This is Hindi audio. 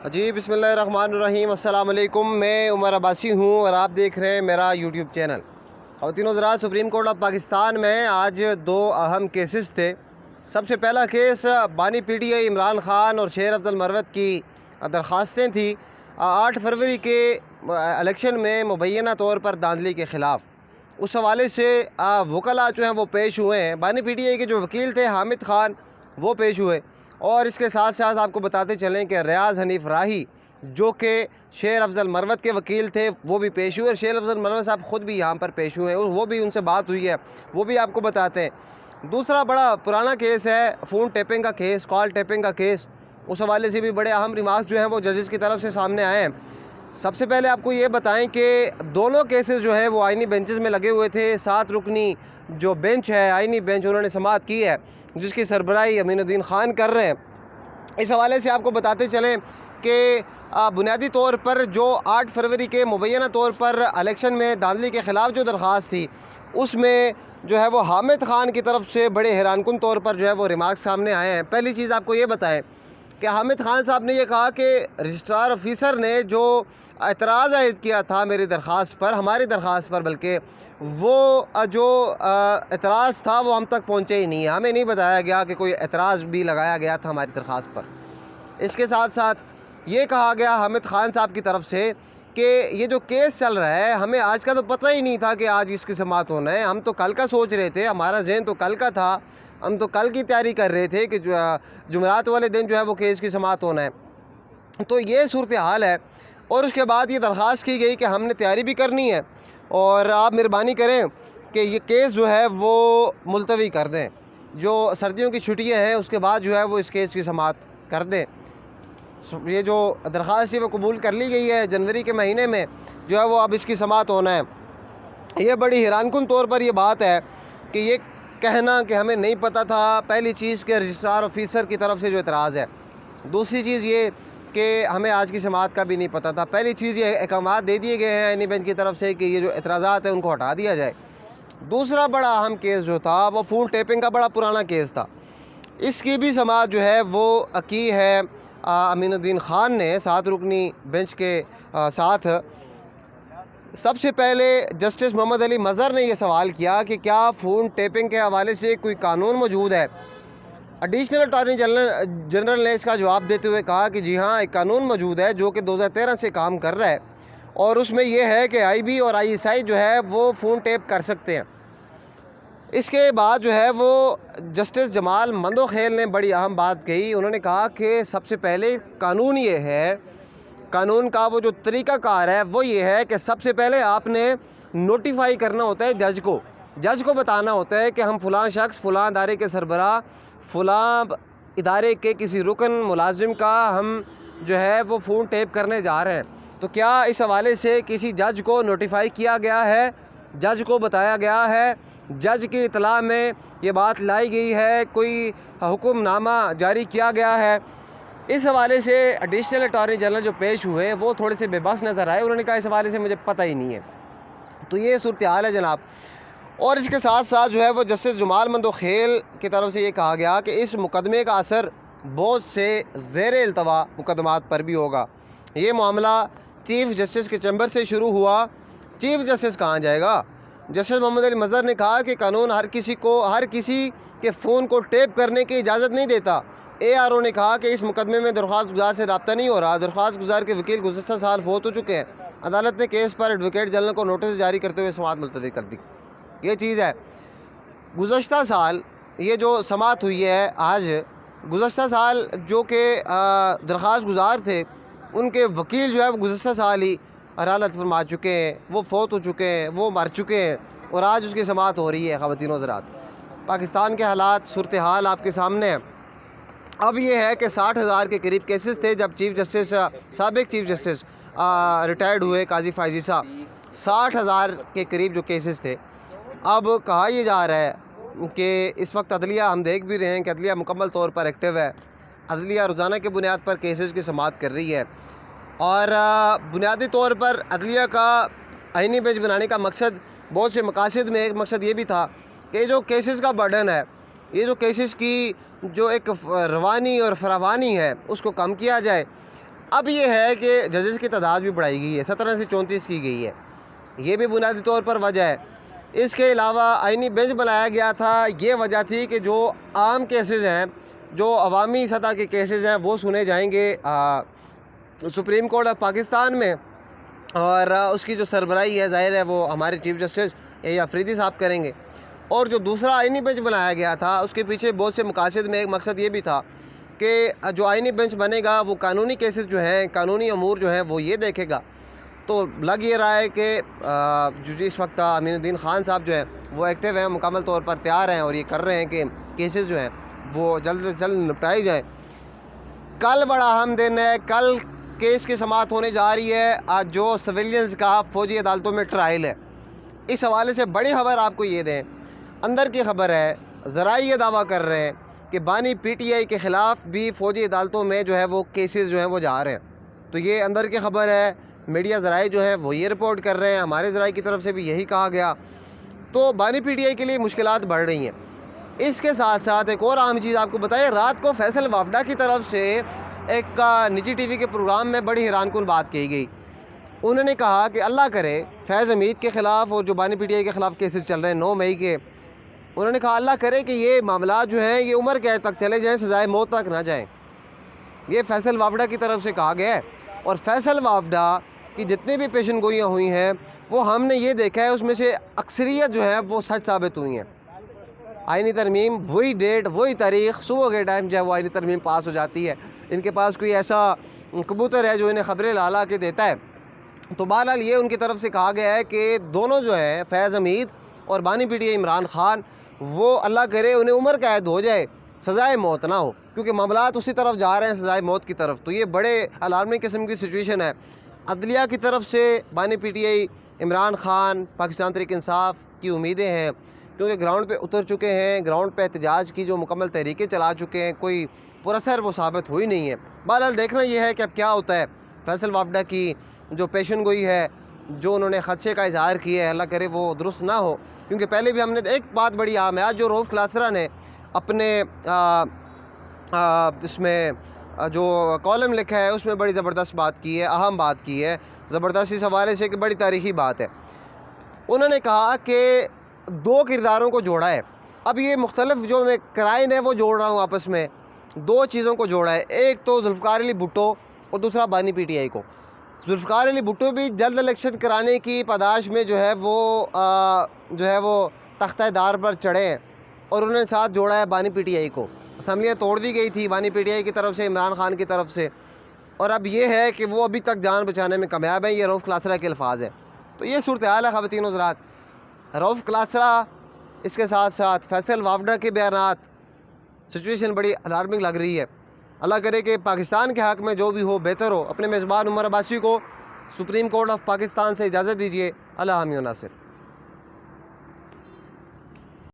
जी बिस्मिल्लाहिर्रहमानिर्रहीम अस्सलाम वालेकुम। मैं उमर अब्बासी हूँ और आप देख रहे हैं मेरा यूट्यूब चैनल। ख़वातीन हज़रात, सुप्रीम कोर्ट ऑफ पाकिस्तान में आज दो अहम केसेस थे। सबसे पहला केस बानी पीटीआई इमरान ख़ान और शेर अफजल मरवत की दरख्वास्तें थी 8 फरवरी के इलेक्शन में मुबैना तौर पर धांधली के ख़िलाफ़। उस हवाले से वकला जो हैं वो पेश हुए हैं। बानी पीटीआई के जो वकील थे हामिद ख़ान वो पेश हुए, और इसके साथ साथ आपको बताते चलें कि रियाज़ हनीफ राही जो कि शेर अफजल मरवत के वकील थे वो भी पेश हुए, और शेर अफजल मरवत साहब ख़ुद भी यहाँ पर पेश हुए हैं और वो भी उनसे बात हुई है, वो भी आपको बताते हैं। दूसरा बड़ा पुराना केस है फ़ोन टैपिंग का केस, कॉल टैपिंग का केस। उस हवाले से भी बड़े अहम रिमार्क्स जो हैं वो जजेस की तरफ से सामने आए हैं। सबसे पहले आपको ये बताएं कि दोनों केसेस जो है वो आइनी बेंचेस में लगे हुए थे। 7 रुकनी जो बेंच है, आइनी बेंच, उन्होंने समाअत की है जिसकी सरबराही अमीनुद्दीन ख़ान कर रहे हैं। इस हवाले से आपको बताते चलें कि बुनियादी तौर पर जो 8 फरवरी के मुबैना तौर पर इलेक्शन में धांधली के ख़िलाफ़ जो दरख्वास्त थी उसमें जो है वो हामिद ख़ान की तरफ से बड़े हैरानकुन तौर पर जो है वो रिमार्क्स सामने आए हैं। पहली चीज़ आपको ये बताएं कि हामिद ख़ान साहब ने यह कहा कि रजिस्ट्रार ऑफिसर ने जो एतराज़ आयद किया था मेरी दरख्वास्त पर, हमारी दरख्वास्त पर, बल्कि वो जो एतराज़ था वो हम तक पहुँचे ही नहीं है। हमें नहीं बताया गया कि कोई एतराज़ भी लगाया गया था हमारी दरख्वास्त पर। इसके साथ साथ ये कहा गया हामिद ख़ान साहब की तरफ से कि ये जो केस चल रहा है हमें आज का तो पता ही नहीं था कि आज इसकी समाअत होना है। हम तो कल का सोच रहे थे, हमारा जहन तो कल का था, हम तो कल की तैयारी कर रहे थे कि जुमेरात वाले दिन जो है वो केस की समाअत होना है। तो ये सूरत हाल है, और उसके बाद ये दरख्वास्त की गई कि हमने तैयारी भी करनी है और आप मेहरबानी करें कि ये केस जो है वो मुलतवी कर दें। जो सर्दियों की छुट्टियाँ हैं उसके बाद जो है वो इस केस की समाअत कर दें। ये जो दरख्वास्त है वो कबूल कर ली गई है। जनवरी के महीने में जो है वो अब इसकी समाअत होना है। ये बड़ी हैरानकुन तौर पर ये बात है कि ये कहना कि हमें नहीं पता था, पहली चीज़ के रजिस्ट्रार ऑफिसर की तरफ से जो एतराज़ है। दूसरी चीज़ ये कि हमें आज की समाअत का भी नहीं पता था। पहली चीज़ ये अहकामात दे दिए गए हैं आइनी बेंच की तरफ से कि ये जो एतराज़ात हैं उनको हटा दिया जाए। दूसरा बड़ा अहम केस जो था वो फ़ोन टैपिंग का बड़ा पुराना केस था। इसकी भी समाअत जो है वो की है अमीनुद्दीन ख़ान ने 7 रुकनी बेंच के साथ। सबसे पहले जस्टिस मोहम्मद अली मज़हर ने यह सवाल किया कि क्या फ़ोन टैपिंग के हवाले से कोई कानून मौजूद है। एडिशनल अटॉर्नी जनरल ने इसका जवाब देते हुए कहा कि जी हाँ, एक कानून मौजूद है जो कि 2013 से काम कर रहा है, और उसमें यह है कि आईबी और आईएसआई जो है वो फ़ोन टैप कर सकते हैं। इसके बाद जो है वो जस्टिस जमाल मंदोखेल ने बड़ी अहम बात कही। उन्होंने कहा कि सबसे पहले कानून ये है, कानून का वो जो तरीक़ाकार है वो ये है कि सबसे पहले आपने नोटिफाई करना होता है जज को बताना होता है कि हम फ़लाँ शख्स फ़लाँ इदारे के सरबराह फ़लाँ इदारे के किसी रुकन मुलाजिम का हम जो है वो फ़ोन टैप करने जा रहे हैं। तो क्या इस हवाले से किसी जज को नोटिफाई किया गया है, जज को बताया गया है, जज की इतला में ये बात लाई गई है, कोई हुक्मनामा जारी किया गया है। इस हवाले से एडिशनल अटॉर्नी जनरल जो पेश हुए वो थोड़े से बेबस नज़र आए। उन्होंने कहा इस हवाले से मुझे पता ही नहीं है। तो ये सूरत हाल है जनाब। और इसके साथ साथ जो है वो जस्टिस जमाल मंदोखेल की तरफ से ये कहा गया कि इस मुकदमे का असर बहुत से ज़ेर इल्तवा मुकदमात पर भी होगा। ये मामला चीफ़ जस्टिस के चैम्बर से शुरू हुआ, चीफ़ जस्टिस कहाँ जाएगा। जस्टिस मोहम्मद अली मज़हर ने कहा कि कानून हर किसी के फ़ोन को टैप करने की इजाज़त नहीं देता। ARO ने कहा कि इस मुकदमे में दरख्वास्त गुजार से रब्ता नहीं हो रहा। दरख्वास्त गुजार के वकील गुज़श्ता साल फौत हो चुके हैं। अदालत ने केस पर एडवोकेट जनरल को नोटिस जारी करते हुए समाअत मुलतवी कर दी। ये चीज़ है। गुज़श्ता साल ये जो समाअत हुई है आज, गुज़श्ता साल जो कि दरख्वास्त गुजार थे उनके वकील जो है वो गुज़श्ता साल ही अदालत फरमा चुके हैं, वो फौत हो चुके हैं, वो मर चुके हैं, और आज उसकी समाअत हो रही है। ख़वातीन व हज़रात, पाकिस्तान के हालात सूरत हाल आपके सामने है। अब ये है कि 60,000 के करीब केसेस थे जब चीफ़ जस्टिस साबिक़ चीफ़ जस्टिस रिटायर्ड हुए काजी फायजी साहब। 60,000 के करीब जो केसेस थे। अब कहा यह जा रहा है कि इस वक्त अदलिया, हम देख भी रहे हैं कि अदलिया मुकम्मल तौर पर एक्टिव है। अदलिया रोज़ाना की बुनियाद पर केसेस की समाअत कर रही है, और बुनियादी तौर पर अदलिया का आइनी बेंच बनाने का मकसद, बहुत से मकासद में एक मकसद ये भी था कि जो केसेस का बर्डन है, ये जो केसेस की जो एक रवानी और फरावानी है उसको कम किया जाए। अब ये है कि जजेस की तादाद भी बढ़ाई गई है, 17 से 34 की गई है। ये भी बुनियादी तौर पर वजह है। इसके अलावा आइनी बेंच बनाया गया था, ये वजह थी कि जो आम केसेस हैं, जो अवामी सतह के केसेस हैं, वो सुने जाएंगे सुप्रीम कोर्ट ऑफ पाकिस्तान में, और उसकी जो सरबराही है ज़ाहिर है वो हमारे चीफ जस्टिस ए अफरीदी साहब करेंगे। और जो दूसरा आइनी बेंच बनाया गया था उसके पीछे बहुत से मकासद में एक मकसद ये भी था कि जो आइनी बेंच बनेगा वो कानूनी केसेस जो हैं, कानूनी अमूर जो हैं वो ये देखेगा। तो लग ये रहा है कि जो इस वक्त अमीनुद्दीन ख़ान साहब जो है वो एक्टिव हैं, मुकम्मल तौर पर तैयार हैं और ये कर रहे हैं कि केसेस जो हैं वो जल्द से जल्द निपटाई जाएँ। कल बड़ा अहम दिन है, कल केस की समाअत होने जा रही है आज जो सिविलियंस का फ़ौजी अदालतों में ट्रायल है। इस हवाले से बड़ी खबर आपको ये दें, अंदर की खबर है, ज़रा ये दावा कर रहे हैं कि बानी PTI के ख़िलाफ़ भी फ़ौजी अदालतों में जो है वो केसेस जो हैं वो जा रहे हैं। तो ये अंदर की खबर है, मीडिया ज़राए जो हैं वो ये रिपोर्ट कर रहे हैं, हमारे ज़राए की तरफ से भी यही कहा गया। तो बानी PTI के लिए मुश्किलात बढ़ रही हैं। इसके साथ साथ एक और अहम चीज़ आपको बताएं, रात को फैसल वाफडा की तरफ से एक निजी TV के प्रोग्राम में बड़ी हैरानकुन बात कही गई। उन्होंने कहा कि अल्लाह करे फैज़ हमीद के ख़िलाफ़ और जो बानी PTI के ख़िलाफ़ केसेस चल रहे हैं 9 मई के, उन्होंने कहा अल्लाह करे कि ये मामला जो हैं ये उम्र कैद तक चले जाएँ, सज़ाए मौत तक ना जाएँ। ये फैसल वाफडा की तरफ से कहा गया है। और फैसल वाफडा की जितनी भी पेशन गोइयाँ हुई हैं वो हमने ये देखा है उसमें से अक्सरियत जो है वो सच साबित हुई हैं। आइनी तरमीम वही डेट वही तारीख़ सुबह के टाइम जो है वो आइनी तरमीम पास हो जाती है। इनके पास कोई ऐसा कबूतर है जो इन्हें ख़बरें ला ला के देता है। तो बहरहाल ये उनकी तरफ से कहा गया है कि दोनों जो हैं फैज़ हमीद और बानी PTI इमरान ख़ान, वो अल्लाह करे उन्हें उम्र कैद हो जाए, सज़ाए मौत ना हो, क्योंकि मामलात उसी तरफ जा रहे हैं, सज़ाए मौत की तरफ। तो ये बड़े अलार्मिंग किस्म की सिचुएशन है। अदलिया की तरफ से बानी PTI इमरान ख़ान पाकिस्तान तहरीक इंसाफ की उम्मीदें हैं, क्योंकि ग्राउंड पे उतर चुके हैं, ग्राउंड पे एहतजाज की जो मुकम्मल तहरीकें चला चुके हैं, कोई पुरअसर वो साबित हुई नहीं है। बहरहाल देखना ये है कि अब क्या होता है। फैसल वाफडा की जो पेशन गोई है, जो उन्होंने ख़दशे का इज़हार किया है, अल्लाह करे वो दुरुस्त ना हो, क्योंकि पहले भी हमने एक बात बड़ी आम है, आज जो रऊफ़ क्लासरा ने अपने इसमें जो कॉलम लिखा है उसमें बड़ी ज़बरदस्त बात की है, अहम बात की है, ज़बरदस्त इस हवाले से कि बड़ी तारीख़ी बात है। उन्होंने कहा कि 2 किरदारों को जोड़ा है। अब ये मुख्तलिफ जो मैं क्राइन है वो जोड़ रहा हूँ, आपस में 2 चीज़ों को जोड़ा है। एक तो जुल्फ़िकार अली भुट्टो और दूसरा बानी PTI को। जुल्फ़िकार अली भुट्टो भी जल्द इलेक्शन कराने की पादाश में जो है वो तख्ता-ए-दार पर चढ़े हैं और उन्होंने साथ जोड़ा है बानी PTI को। असम्बलियाँ तोड़ दी गई थी बानी PTI की तरफ से, इमरान ख़ान की तरफ से, और अब ये है कि वो अभी तक जान बचाने में कामयाब है। ये रऊफ़ क्लासरा के अल्फाज हैं। तो ये सूरत हाल है ख़वातीन हज़रात। रऊफ़ क्लासरा, इसके साथ साथ फैसल वाफडा के बयानात, सिचुएशन बड़ी अलार्मिंग लग रही है। अल्लाह करे कि पाकिस्तान के हक़ में जो भी हो बेहतर हो। अपने मेज़बान उमर अब्बासी को सुप्रीम कोर्ट ऑफ पाकिस्तान से इजाज़त दीजिए। अल्लाह हामी व नासिर।